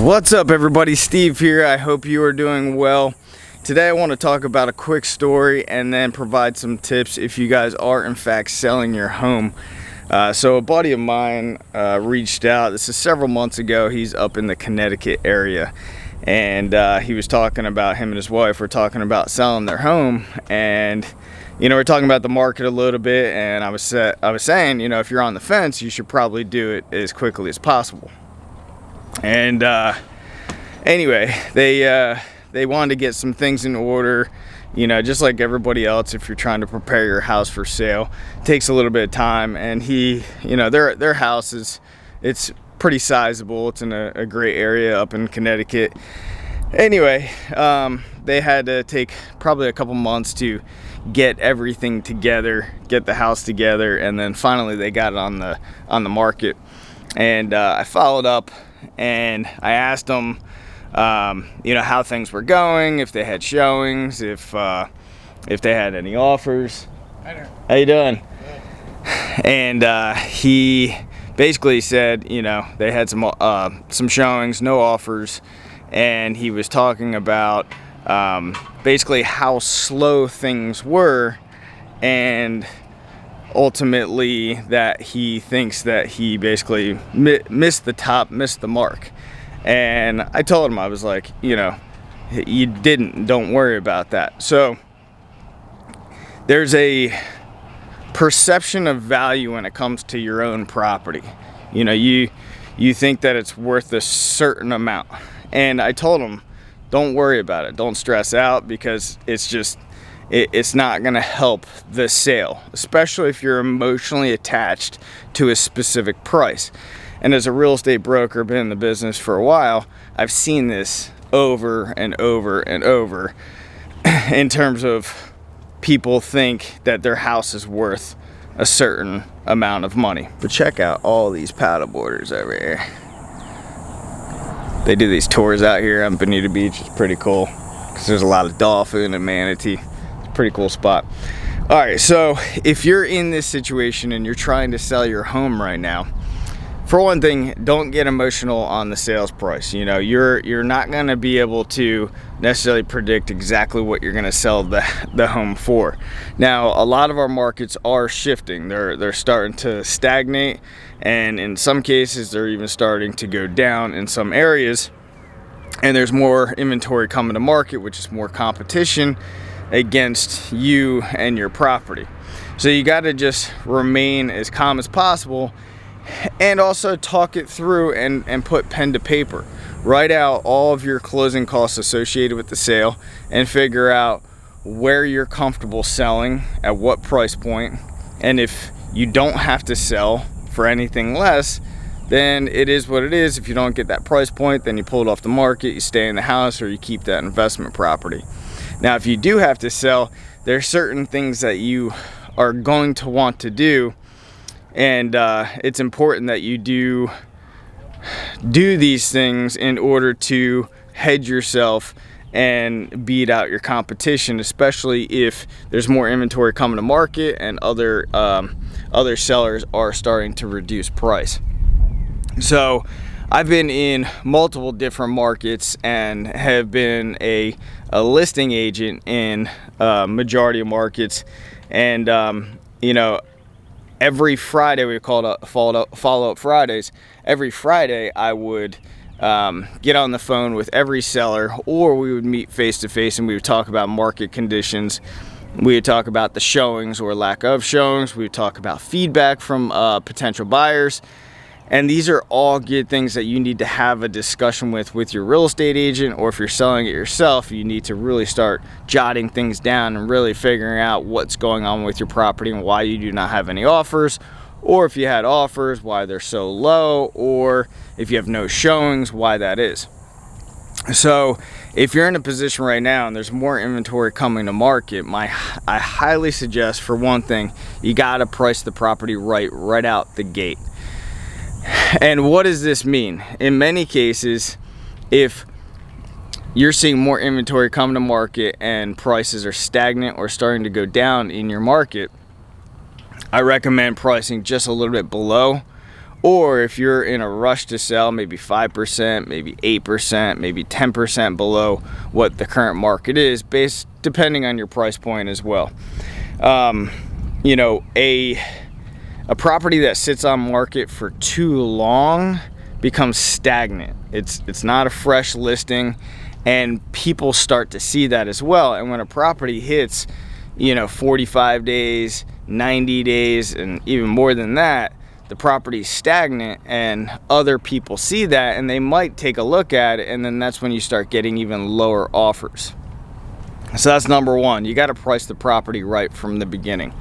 What's up everybody, Steve here. I hope you are doing well. Today I want to talk about a quick story and then provide some tips if you guys are in fact selling your home. So a buddy of mine reached out. This is several months ago. He's up in the Connecticut area, and he was talking about, him and his wife were talking about selling their home, and we're talking about the market a little bit, and I was saying, if you're on the fence, you should probably do it as quickly as possible. And anyway, they wanted to get some things in order, just like everybody else. If you're trying to prepare your house for sale, it takes a little bit of time. And their house it's pretty sizable. It's in a great area up in Connecticut. Anyway, they had to take probably a couple months to get everything together, get the house together, and then finally they got it on the market. And I followed up and I asked them, how things were going, if they had showings, if they had any offers. Hi there. How you doing? Good. And he basically said, they had some showings, no offers, and he was talking about basically how slow things were, and ultimately that he thinks that he basically missed the mark. And I told him, I was like, don't worry about that. So there's a perception of value when it comes to your own property. You think that it's worth a certain amount, and I told him, don't worry about it, don't stress out, because it's not going to help the sale, especially if you're emotionally attached to a specific price. And as a real estate broker, been in the business for a while, I've seen this over and over and over in terms of people think that their house is worth a certain amount of money. But check out all these paddleboarders over here. They do these tours out here on Bonita Beach. It's pretty cool because there's a lot of dolphin and manatee. Pretty cool spot. All right, so if you're in this situation and you're trying to sell your home right now, for one thing, don't get emotional on the sales price. You're not going to be able to necessarily predict exactly what you're going to sell the home for. Now, a lot of our markets are shifting. They're starting to stagnate, and in some cases they're even starting to go down in some areas, and there's more inventory coming to market, which is more competition against you and your property. So you got to just remain as calm as possible, and also talk it through and put pen to paper. Write out all of your closing costs associated with the sale and figure out where you're comfortable selling, at what price point. And if you don't have to sell for anything less, then it is what it is. If you don't get that price point, then you pull it off the market, you stay in the house, or you keep that investment property. Now, if you do have to sell, there are certain things that you are going to want to do, and it's important that you do these things in order to hedge yourself and beat out your competition, especially if there's more inventory coming to market and other sellers are starting to reduce price. So I've been in multiple different markets and have been a listing agent in majority of markets, and every Friday, we call it follow-up Fridays. Every Friday I would get on the phone with every seller, or we would meet face to face and we would talk about market conditions. We would talk about the showings or lack of showings. We would talk about feedback from potential buyers. And these are all good things that you need to have a discussion with your real estate agent, or if you're selling it yourself, you need to really start jotting things down and really figuring out what's going on with your property and why you do not have any offers, or if you had offers, why they're so low, or if you have no showings, why that is. So if you're in a position right now and there's more inventory coming to market, I highly suggest, for one thing, you gotta price the property right out the gate. And what does this mean? In many cases, if you're seeing more inventory come to market and prices are stagnant or starting to go down in your market, I recommend pricing just a little bit below Or if you're in a rush to sell, maybe 5%, maybe 8%, maybe 10% below what the current market is, depending on your price point as well. You know, a property that sits on market for too long becomes stagnant. It's not a fresh listing, and people start to see that as well. And when a property hits, you know, 45 days, 90 days, and even more than that, the property's stagnant, and other people see that, and they might take a look at it, and then that's when you start getting even lower offers. So that's number one. You got to price the property right from the beginning.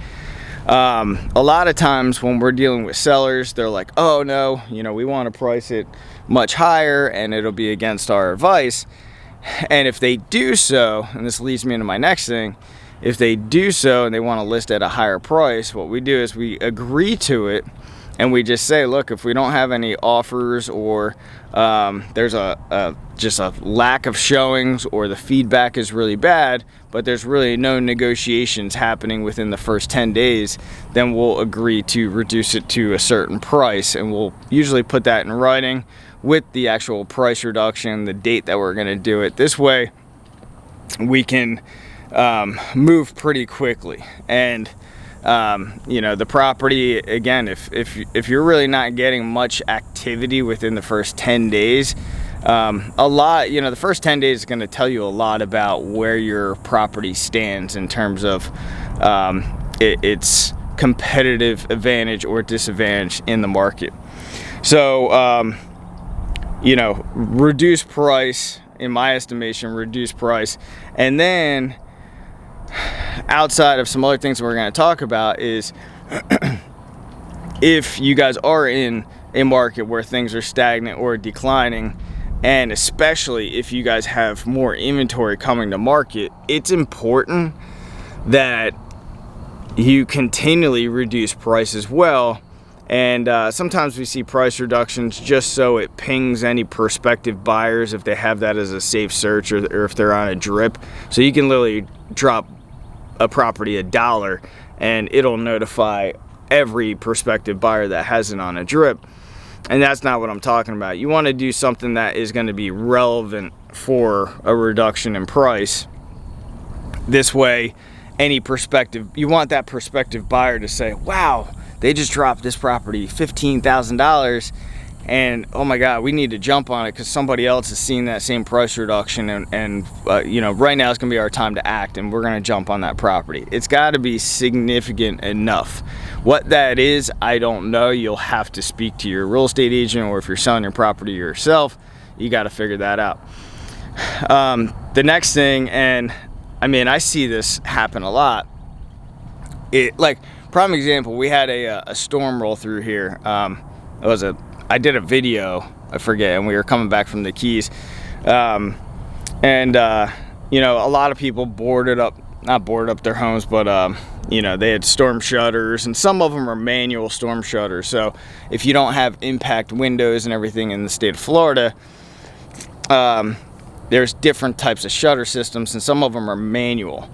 A lot of times when we're dealing with sellers, they're like, oh no, you know, we want to price it much higher and it'll be against our advice. And if they do so, and this leads me into my next thing, if they do so and they want to list at a higher price, what we do is we agree to it, and we just say, look, if we don't have any offers, or there's just a lack of showings, or the feedback is really bad, but there's really no negotiations happening within the first 10 days, then we'll agree to reduce it to a certain price, and we'll usually put that in writing with the actual price reduction, the date that we're going to do it. This way we can move pretty quickly. And you know, the property, again, if you're really not getting much activity within the first 10 days, the first 10 days is going to tell you a lot about where your property stands in terms of its competitive advantage or disadvantage in the market. So, you know, reduce price, in my estimation, reduce price. And then outside of some other things that we're going to talk about is if you guys are in a market where things are stagnant or declining, and especially if you guys have more inventory coming to market, it's important that you continually reduce price as well. And sometimes we see price reductions just so it pings any prospective buyers if they have that as a safe search, or if they're on a drip. So you can literally drop a property $1 and it'll notify every prospective buyer that has it on a drip. And that's not what I'm talking about. You want to do something that is going to be relevant for a reduction in price. This way, you want that prospective buyer to say, wow, they just dropped this property $15,000, and oh my God, we need to jump on it because somebody else has seen that same price reduction, and you know, right now it's gonna be our time to act, and we're gonna jump on that property. It's got to be significant enough. What that is, I don't know. You'll have to speak to your real estate agent, or if you're selling your property yourself, you got to figure that out. The next thing, and I mean, I see this happen a lot. Prime example, we had a storm roll through here. I did a video, I forget, and we were coming back from the Keys. You know, a lot of people not boarded up their homes, but you know, they had storm shutters, and some of them are manual storm shutters. So if you don't have impact windows and everything in the state of Florida, there's different types of shutter systems, and some of them are manual.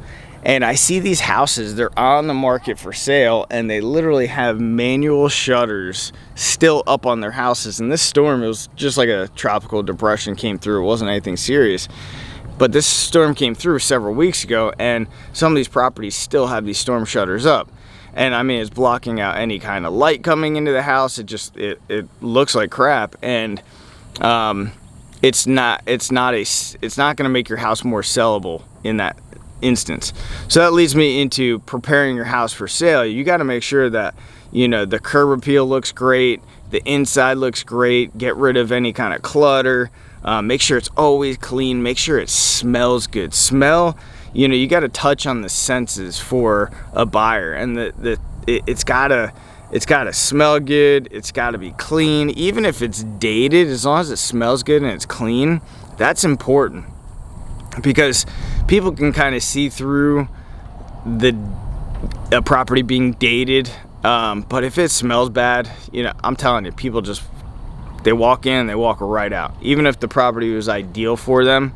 And I see these houses, they're on the market for sale, and they literally have manual shutters still up on their houses. And this storm, it was just like a tropical depression came through. It wasn't anything serious. But this storm came through several weeks ago, and some of these properties still have these storm shutters up. And I mean, it's blocking out any kind of light coming into the house. It looks like crap. And it's not going to make your house more sellable in that instance. So that leads me into preparing your house for sale. You got to make sure that, you know, the curb appeal looks great, the inside looks great, get rid of any kind of clutter, make sure it's always clean, make sure it smells good. Smell, you know, you got to touch on the senses for a buyer, and it's got to smell good, it's got to be clean. Even if it's dated, as long as it smells good and it's clean, that's important, because people can kind of see through a property being dated, but if it smells bad, you know, I'm telling you, people they walk in, they walk right out. Even if the property was ideal for them,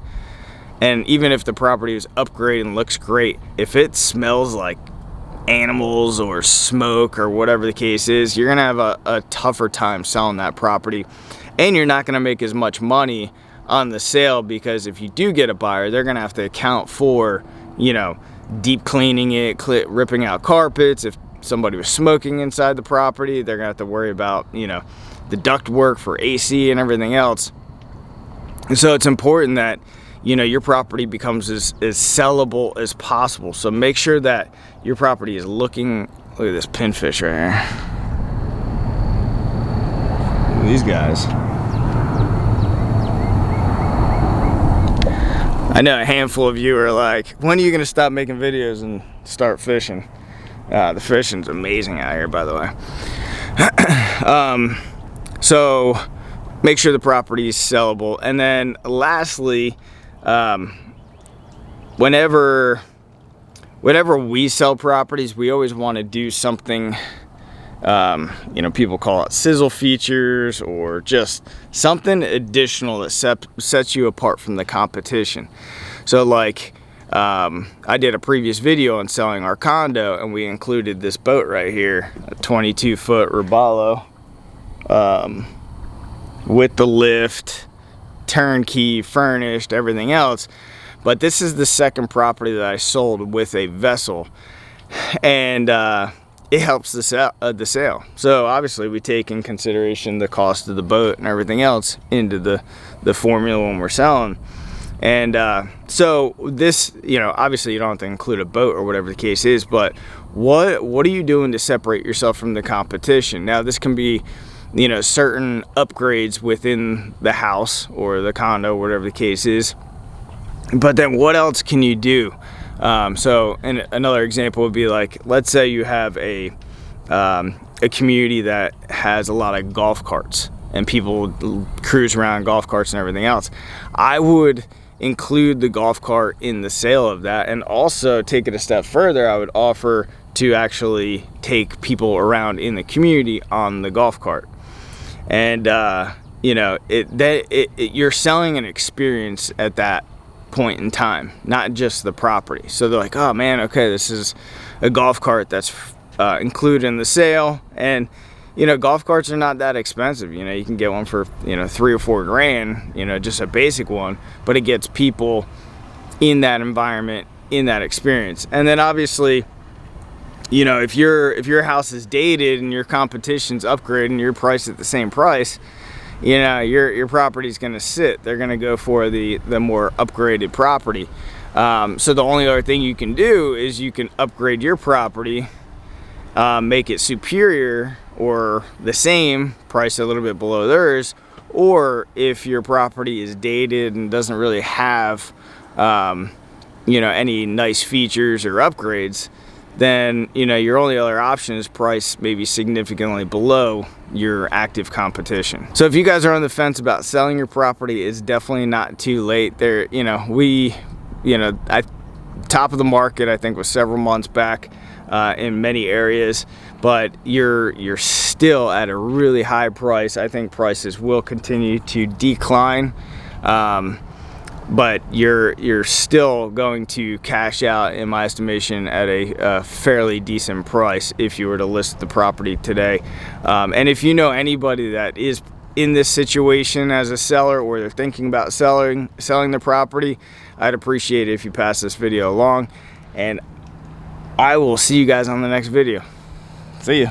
and even if the property is upgraded and looks great, if it smells like animals or smoke or whatever the case is, you're gonna have a tougher time selling that property, and you're not gonna make as much money on the sale, because if you do get a buyer, they're gonna have to account for, you know, deep cleaning it, ripping out carpets. If somebody was smoking inside the property, they're gonna have to worry about, you know, the duct work for AC and everything else. And so it's important that, you know, your property becomes as sellable as possible. So make sure that your property is looking, look at this pinfish right here. Look at these guys. I know a handful of you are like, when are you gonna stop making videos and start fishing? The fishing's amazing out here, by the way. So make sure the property is sellable. And then lastly, whenever we sell properties, we always want to do something, you know, people call it sizzle features, or just something additional that sets you apart from the competition. So like, I did a previous video on selling our condo, and we included this boat right here, a 22-foot Robalo, with the lift, turnkey, furnished, everything else. But this is the second property that I sold with a vessel, and it helps the sale. So obviously we take in consideration the cost of the boat and everything else into the formula when we're selling. And so this, you know, obviously you don't have to include a boat or whatever the case is, but what are you doing to separate yourself from the competition? Now this can be, you know, certain upgrades within the house or the condo, whatever the case is. But then what else can you do? So and another example would be like, let's say you have a community that has a lot of golf carts and people cruise around golf carts and everything else. I would include the golf cart in the sale of that, and also take it a step further. I would offer to actually take people around in the community on the golf cart. And you know, you're selling an experience at that point in time, not just the property. So they're like, oh man, okay, this is a golf cart that's included in the sale. And you know, golf carts are not that expensive. You know, you can get one for, you know, $3 or $4 grand, you know, just a basic one, but it gets people in that environment, in that experience. And then obviously, you know, if your house is dated and your competition's upgraded and you're priced at the same price, you know, your property's going to sit. They're going to go for the more upgraded property. So the only other thing you can do is you can upgrade your property, make it superior or the same price, a little bit below theirs. Or if your property is dated and doesn't really have, you know, any nice features or upgrades, then, you know, your only other option is price maybe significantly below your active competition. So if you guys are on the fence about selling your property, it's definitely not too late. There, you know, top of the market, I think, was several months back in many areas, but you're still at a really high price. I think prices will continue to decline. But you're still going to cash out, in my estimation, at a fairly decent price if you were to list the property today. And if you know anybody that is in this situation as a seller, or they're thinking about selling the property, I'd appreciate it if you pass this video along. And I will see you guys on the next video. See ya.